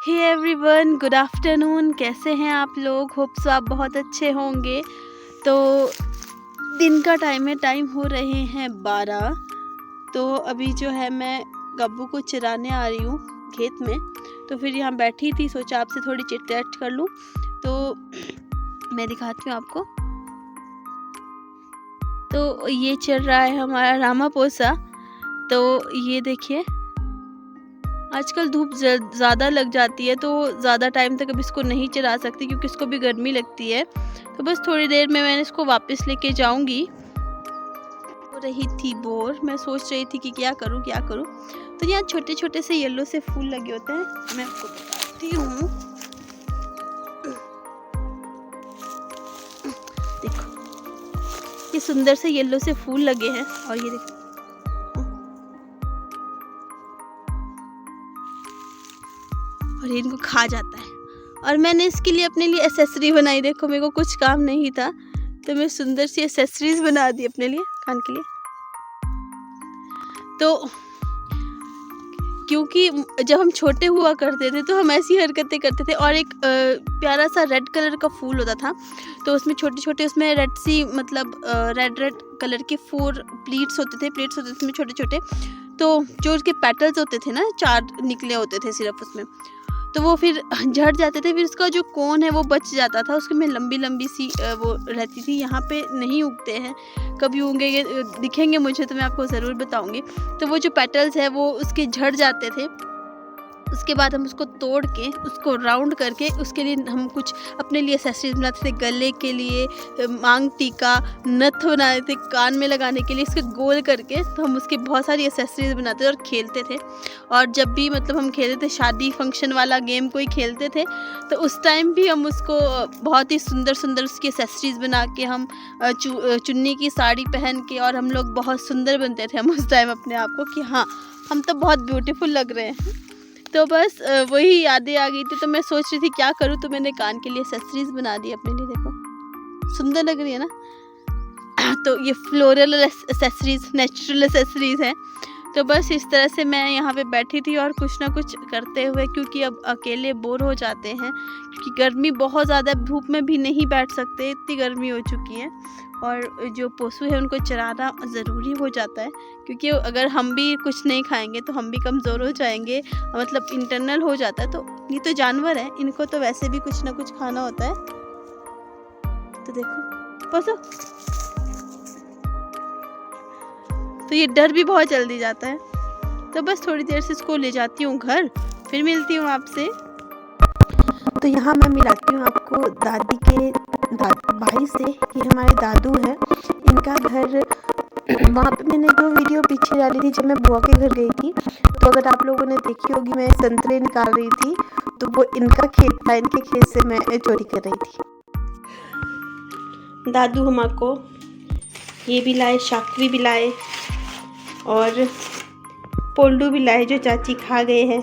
Hey everyone, good afternoon. कैसे हैं आप लोग? होप सो आप बहुत अच्छे होंगे। तो दिन का टाइम है, टाइम हो रहे हैं 12। तो अभी जो है मैं गब्बू को चराने आ रही हूँ खेत में। तो फिर यहाँ बैठी थी, सोचा आपसे थोड़ी चिट चैट कर लूँ। तो मैं दिखाती हूँ आपको। तो ये चल रहा है हमारा रामापोसा। तो ये देखिए, आजकल धूप ज़्यादा लग जाती है तो ज़्यादा टाइम तक अब इसको नहीं चरा सकती क्योंकि इसको भी गर्मी लगती है। तो बस थोड़ी देर में मैंने इसको वापस लेके जाऊंगी। हो रही थी बोर, मैं सोच रही थी कि क्या करूं। तो यहाँ छोटे छोटे से येलो से फूल लगे होते हैं, मैं आपको बताती हूँ। देखो, ये सुंदर से येलो से फूल लगे हैं और ये देखो, और ये इनको खा जाता है। और मैंने इसके लिए अपने लिए एक्सेसरी बनाई। देखो, मेरे को कुछ काम नहीं था तो मैं सुंदर सी एक्सेसरीज बना दी अपने लिए, कान के लिए। तो क्योंकि जब हम छोटे हुआ करते थे तो हम ऐसी हरकतें करते थे। और एक प्यारा सा रेड कलर का फूल होता था, तो उसमें छोटे छोटे, उसमें रेड सी मतलब रेड कलर के 4 प्लेट्स होते थे उसमें छोटे छोटे। तो जो उसके पेटल्स होते थे ना, 4 निकले होते थे सिर्फ उसमें। तो वो फिर झड़ जाते थे, फिर उसका जो कोन है वो बच जाता था। उसके में लंबी लंबी सी वो रहती थी। यहाँ पे नहीं उगते हैं, कभी उगेंगे दिखेंगे मुझे तो मैं आपको ज़रूर बताऊंगी। तो वो जो पेटल्स है वो उसके झड़ जाते थे। उसके बाद हम उसको तोड़ के, उसको राउंड करके, उसके लिए हम कुछ अपने लिए एक्सेसरीज बनाते थे। गले के लिए मांग टीका, नथ बनाते थे कान में लगाने के लिए, इसके गोल करके। तो हम उसकी बहुत सारी एक्सेसरीज बनाते थे और खेलते थे। और जब भी मतलब हम खेलते थे, शादी फंक्शन वाला गेम कोई खेलते थे, तो उस टाइम भी हम उसको बहुत ही सुंदर सुंदर उसकी एक्सेसरीज बना के, हम चुन्नी की साड़ी पहन के, और हम लोग बहुत सुंदर बनते थे हम उस टाइम अपने आप को कि हाँ, हम तो बहुत ब्यूटीफुल लग रहे हैं। तो बस वही यादें आ गई थी। तो मैं सोच रही थी क्या करूँ, तो मैंने कान के लिए एक्सेसरीज बना दी अपने लिए। देखो, सुंदर लग रही है ना। तो ये फ्लोरल एक्सेसरीज, नेचुरल एक्सेसरीज हैं। तो बस इस तरह से मैं यहाँ पे बैठी थी और कुछ ना कुछ करते हुए, क्योंकि अब अकेले बोर हो जाते हैं, क्योंकि गर्मी बहुत ज़्यादा, धूप में भी नहीं बैठ सकते, इतनी गर्मी हो चुकी है। और जो पशु है उनको चराना ज़रूरी हो जाता है, क्योंकि अगर हम भी कुछ नहीं खाएंगे तो हम भी कमज़ोर हो जाएंगे, मतलब इंटरनल हो जाता है। तो ये तो जानवर है, इनको तो वैसे भी कुछ ना कुछ खाना होता है। तो देखो पशु, तो ये डर भी बहुत जल्दी जाता है। तो बस थोड़ी देर से इसको ले जाती हूँ घर, फिर मिलती हूँ आपसे। तो यहाँ मैं मिलाती हूँ आपको दादी के भाई से। ये हमारे दादू हैं, इनका घर वहाँ पे मैंने जो वीडियो पीछे डाली थी जब मैं बुआ के घर गई थी, तो अगर आप लोगों ने देखी होगी, मैं संतरे निकाल रही थी, तो वो इनका खेत था। इनके खेत से मैं चोरी कर रही थी। दादू हमको ये भी लाए, शाकरी भी लाए और पोल्डू भी लाए, जो चाची खा गए हैं।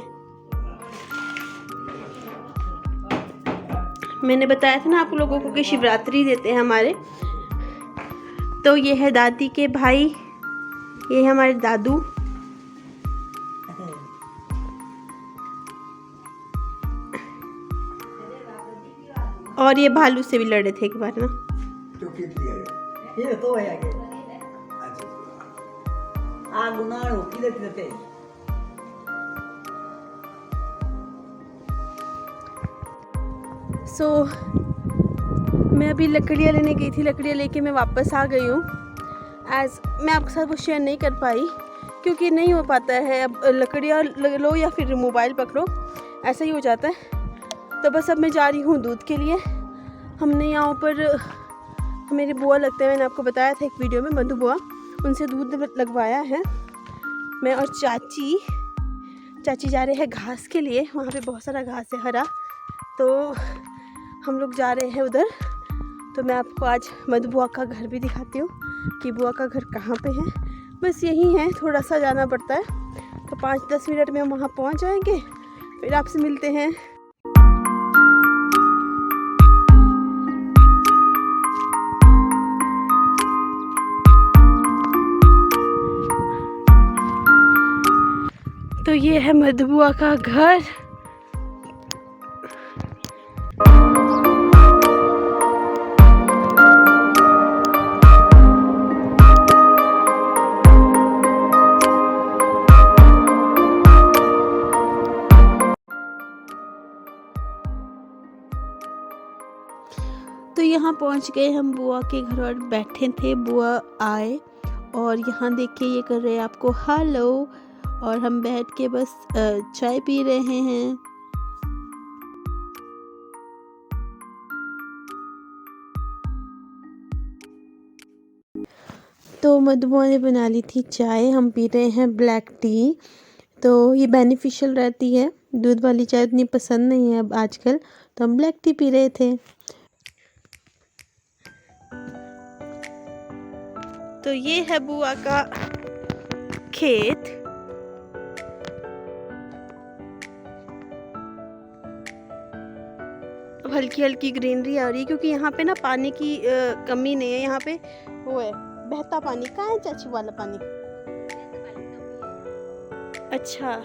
मैंने बताया था ना आप लोगों को कि शिवरात्रि देते हैं हमारे। तो ये है दादी के भाई, ये है हमारे दादू। और ये भालू से भी लड़े थे एक बार ना। मैं अभी लकड़ियाँ लेने गई थी, लकड़ियाँ लेके मैं वापस आ गई हूँ। मैं आपके साथ वो शेयर नहीं कर पाई क्योंकि नहीं हो पाता है। अब लकड़ियाँ लो या फिर मोबाइल पकड़ो, ऐसा ही हो जाता है। तो बस अब मैं जा रही हूँ दूध के लिए। हमने यहाँ पर मेरी बुआ लगता है, मैंने आपको बताया था एक वीडियो में, मधु बुआ, उनसे दूध लगवाया है। मैं और चाची जा रहे हैं घास के लिए। वहाँ पे बहुत सारा घास है हरा, तो हम लोग जा रहे हैं उधर। तो मैं आपको आज मधु बुआ का घर भी दिखाती हूँ कि बुआ का घर कहाँ पे है। बस यही है, थोड़ा सा जाना पड़ता है। तो 5-10 मिनट में हम वहाँ पहुँच जाएंगे, फिर आपसे मिलते हैं। तो ये है मधु बुआ का घर। तो यहाँ पहुँच गए हम बुआ के घर और बैठे थे। बुआ आए और यहाँ देखिए ये कर रहे हैं आपको हेलो, और हम बैठ के बस चाय पी रहे हैं। तो मधुबुआ ने बना ली थी चाय, हम पी रहे हैं ब्लैक टी। तो ये बेनिफिशियल रहती है, दूध वाली चाय उतनी पसंद नहीं है अब आजकल, तो हम ब्लैक टी पी रहे थे। तो ये है बुआ का खेत। अब हल्की हल्की ग्रीनरी आ रही है क्योंकि यहाँ पे ना पानी की कमी नहीं है। यहाँ पे वो है बहता पानी। कहाँ है चाची वाला पानी? अच्छा,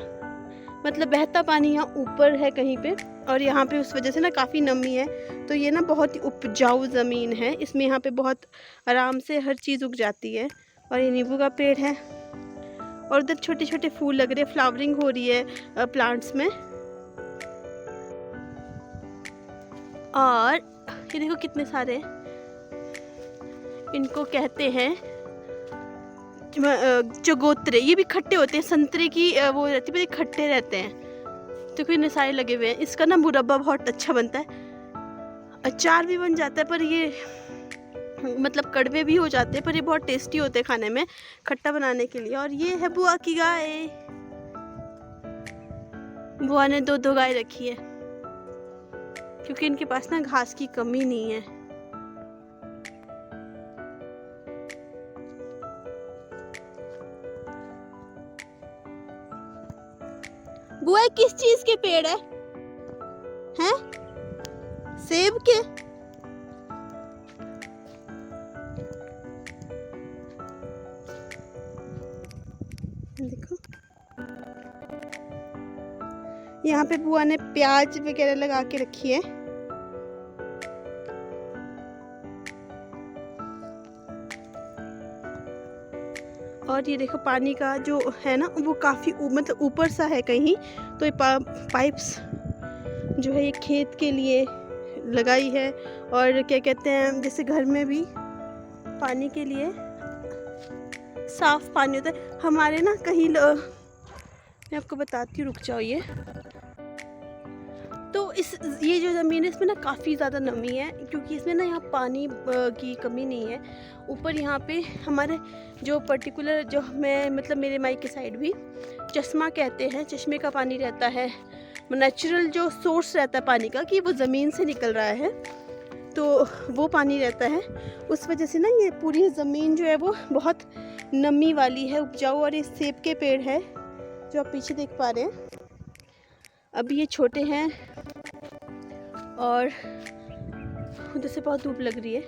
मतलब बहता पानी यहाँ ऊपर है कहीं पे, और यहाँ पे उस वजह से ना काफ़ी नमी है। तो ये ना बहुत ही उपजाऊ ज़मीन है, इसमें यहाँ पे बहुत आराम से हर चीज़ उग जाती है। और ये नींबू का पेड़ है और उधर छोटे छोटे फूल लग रहे हैं, फ्लावरिंग हो रही है प्लांट्स में। और ये देखो कितने सारे, इनको कहते हैं चगोतरे। ये भी खट्टे होते हैं, संतरे की वो रहती है, खट्टे रहते हैं। तो कोई नसाई लगे हुए हैं। इसका ना मुरब्बा बहुत अच्छा बनता है, अचार भी बन जाता है, पर ये मतलब कड़वे भी हो जाते हैं, पर ये बहुत टेस्टी होते हैं खाने में खट्टा बनाने के लिए। और ये है बुआ की गाय। बुआ ने दो गाय रखी है क्योंकि इनके पास ना घास की कमी नहीं है। बुआ किस चीज के पेड़ है? हैं? सेब के? देखो यहाँ पे बुआ ने प्याज वगैरह लगा के रखी है। और ये देखो पानी का जो है ना वो काफ़ी मतलब ऊपर सा है कहीं, तो ये पाइप्स जो है ये खेत के लिए लगाई है। और क्या कहते हैं, जैसे घर में भी पानी के लिए साफ पानी होता है हमारे ना कहीं मैं आपको बताती हूँ, रुक जाओ। ये तो ये जो ज़मीन है इसमें ना काफ़ी ज़्यादा नमी है क्योंकि इसमें ना यहाँ पानी की कमी नहीं है। ऊपर यहाँ पे हमारे जो पर्टिकुलर जो मैं मतलब मेरे माई के साइड भी चश्मा कहते हैं, चश्मे का पानी रहता है, नेचुरल जो सोर्स रहता है पानी का कि वो ज़मीन से निकल रहा है, तो वो पानी रहता है। उस वजह से ना ये पूरी ज़मीन जो है वो बहुत नमी वाली है, उपजाऊ। और ये सेब के पेड़ है जो आप पीछे देख पा रहे हैं, अभी ये छोटे हैं और उधर से बहुत धूप लग रही है।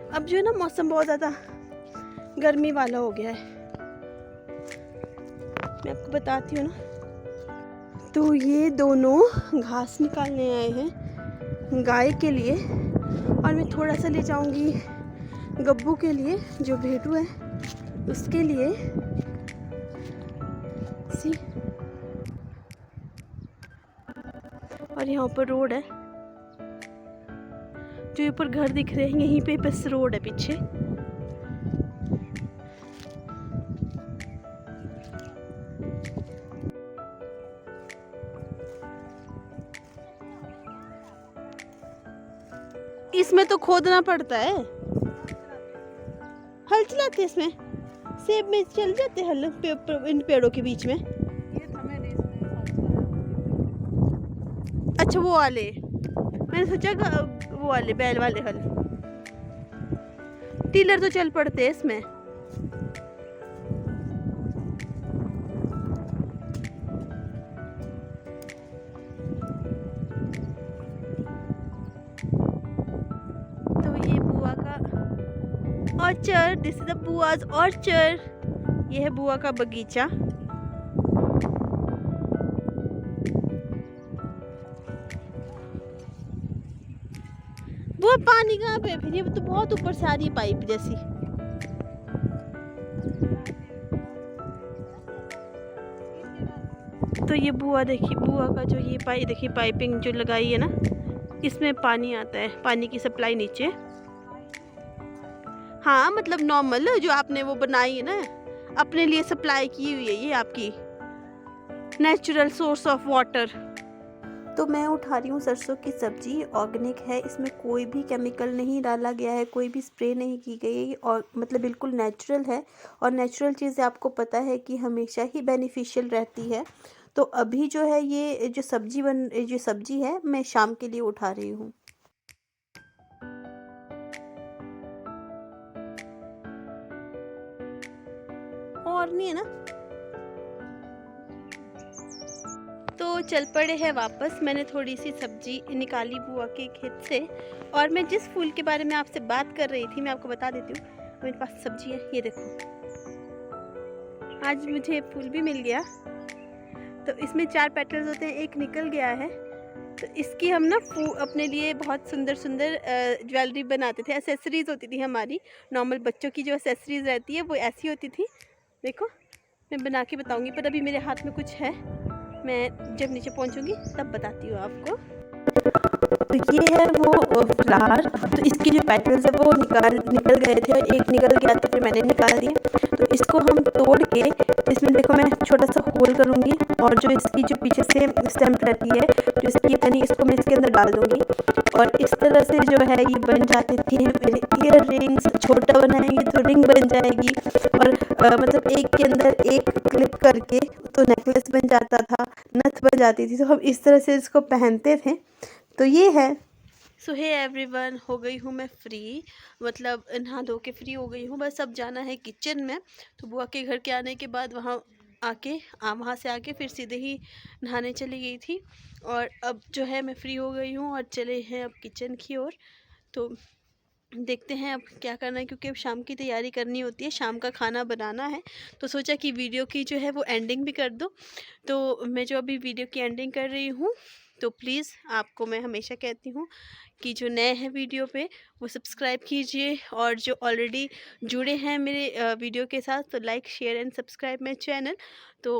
अब जो है ना मौसम बहुत ज़्यादा गर्मी वाला हो गया है, मैं आपको बताती हूँ ना। तो ये दोनों घास निकालने आए हैं गाय के लिए, और मैं थोड़ा सा ले जाऊंगी गब्बू के लिए जो भेटू है उसके लिए। सी और यहाँ ऊपर रोड है, जो ऊपर घर दिख रहे हैं यहीं पे बस रोड है पीछे। इसमें तो खोदना पड़ता है, हल चलाते इसमें। सेब में चल जाते हल इन पेड़ों के बीच में। अच्छा वो वाले, मैंने सोचा वो वाले बैल वाले हल। टीलर तो चल पड़ते हैं इसमें। तो ये बुआ का orchard, this is the Boaz orchard. ये है बुआ का बगीचा। वो पानी कहाँ पे फिर? ये तो बहुत ऊपर से आ रही है पाइप जैसी। तो ये बुआ देखिए, बुआ का जो ये देखिए पाइपिंग जो लगाई है ना, इसमें पानी आता है, पानी की सप्लाई नीचे। हाँ मतलब नॉर्मल जो आपने वो बनाई है ना, अपने लिए सप्लाई की हुई है ये आपकी नेचुरल सोर्स ऑफ वाटर। तो मैं उठा रही हूँ सरसों की सब्ज़ी, ऑर्गेनिक है, इसमें कोई भी केमिकल नहीं डाला गया है, कोई भी स्प्रे नहीं की गई है और मतलब बिल्कुल नेचुरल है। और नेचुरल चीज़ें आपको पता है कि हमेशा ही बेनिफिशियल रहती है। तो अभी जो है ये जो सब्ज़ी है मैं शाम के लिए उठा रही हूँ। और नहीं है ना, तो चल पड़े हैं वापस। मैंने थोड़ी सी सब्जी निकाली बुआ के खेत से, और मैं जिस फूल के बारे में आपसे बात कर रही थी मैं आपको बता देती हूँ। मेरे पास सब्जी है, ये देखो, आज मुझे फूल भी मिल गया। तो इसमें 4 पेटल्स होते हैं, एक निकल गया है। तो इसकी हम ना अपने लिए बहुत सुंदर सुंदर ज्वेलरी बनाते थे, एसेसरीज होती थी हमारी। नॉर्मल बच्चों की जो एसेसरीज रहती है वो ऐसी होती थी। देखो मैं बना के बताऊंगी, पर अभी मेरे हाथ में कुछ है, मैं जब नीचे पहुंचूंगी तब बताती हूँ आपको। तो ये है वो फ्लावर। तो इसकी जो पेटल्स है वो निकल गए थे, और एक निकल गया तो फिर मैंने निकाल दिया। तो इसको हम तोड़ के इसमें देखो मैं छोटा सा होल करूँगी, और जो इसकी जो पीछे से स्टेम्प रहती है जो इसकी यानी इसको मैं इसके अंदर डाल दूँगी, और इस तरह से जो है ये बन जाती थी मेरे ईयर रिंग्स। छोटा बनाएंगे तो रिंग बन जाएगी, और मतलब एक के अंदर एक क्लिप करके तो नेकलेस बन जाता था, नथ बन जाती थी। तो हम इस तरह से इसको पहनते थे। तो ये है। सो हे एवरीवन, हो गई हूँ मैं फ्री, मतलब नहा धो के फ्री हो गई हूँ। बस अब जाना है किचन में। तो बुआ के घर के आने के बाद वहाँ से आके फिर सीधे ही नहाने चली गई थी, और अब जो है मैं फ्री हो गई हूँ और चले हैं अब किचन की ओर। तो देखते हैं अब क्या करना है, क्योंकि अब शाम की तैयारी करनी होती है, शाम का खाना बनाना है। तो सोचा कि वीडियो की जो है वो एंडिंग भी कर दो। तो मैं जो अभी वीडियो की एंडिंग कर रही हूँ, तो प्लीज़ आपको मैं हमेशा कहती हूँ कि जो नए हैं वीडियो पे वो सब्सक्राइब कीजिए, और जो ऑलरेडी जुड़े हैं मेरे वीडियो के साथ तो like share and subscribe my channel. तो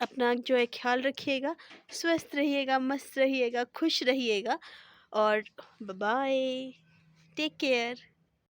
अपना जो है ख्याल रखिएगा, स्वस्थ रहिएगा, मस्त रहिएगा, खुश रहिएगा, और बाय, टेक केयर।